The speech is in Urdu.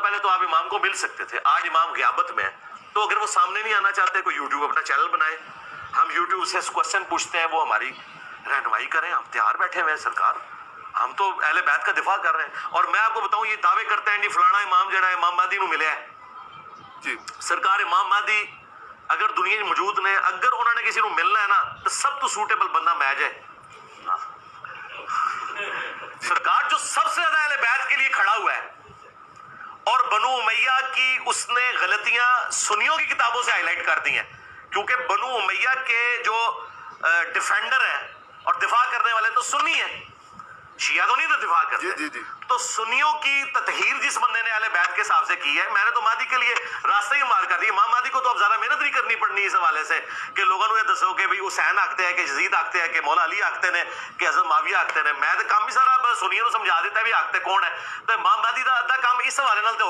پہلے تو آپ امام کو مل سکتے تھے. آج امام غیابت میں ہے, تو اگر وہ سامنے نہیں آنا چاہتے, کوئی یوٹیوب اپنا چینل بنائے, ہم یوٹیوب سے کوشچن پوچھتے ہیں, وہ ہماری رہنمائی کریں. ہم تیار بیٹھے ہوئے ہیں سرکار, ہم تو اہل بیت کا دفاع کر رہے ہیں. اور میں آپ کو بتاؤں, یہ دعوے کرتے ہیں جی فلانا امام جڑا ہے امام مہدی نو ملیا ہے. جی سرکار امام مہدی اگر دنیا موجود نے, اگر انہوں نے کسی کو ملنا ہے نا, تو سب تو سوٹیبل بندہ میں ہے. سرکار جو سب سے زیادہ اہل بیت کے لیے کھڑا ہوا ہے, اور بنو امیہ کی اس نے غلطیاں سنیوں کی کتابوں سے ہائی لائٹ کر دی ہیں, کیونکہ بنو امیہ کے جو ڈیفینڈر ہیں اور دفاع کرنے والے تو سنی ہیں, شیعہ تو نہیں تو دفاع کرتے. جی جی تو سنیوں کی تطہیر جس بندے نے اہل بیت کے حساب سے کی ہے, میں نے تو مہدی کے لیے راستہ ہی مار کر دی. امام مہدی کو تو اب زیادہ محنت نہیں کرنی پڑنی اس حوالے سے کہ لوگوں نے دسو کہ بھائی حسین آکتے ہیں, کہ یزید آکتے ہیں, کہ مولا علی آکتے نے, کہ حضرت معاویہ آکتے نے. میں تو کام بھی سارا سنیوں کو سمجھا دیتا ہے بھی آکتے کون ہے. تو امام مہدی دا ادھا کام اس حوالے نال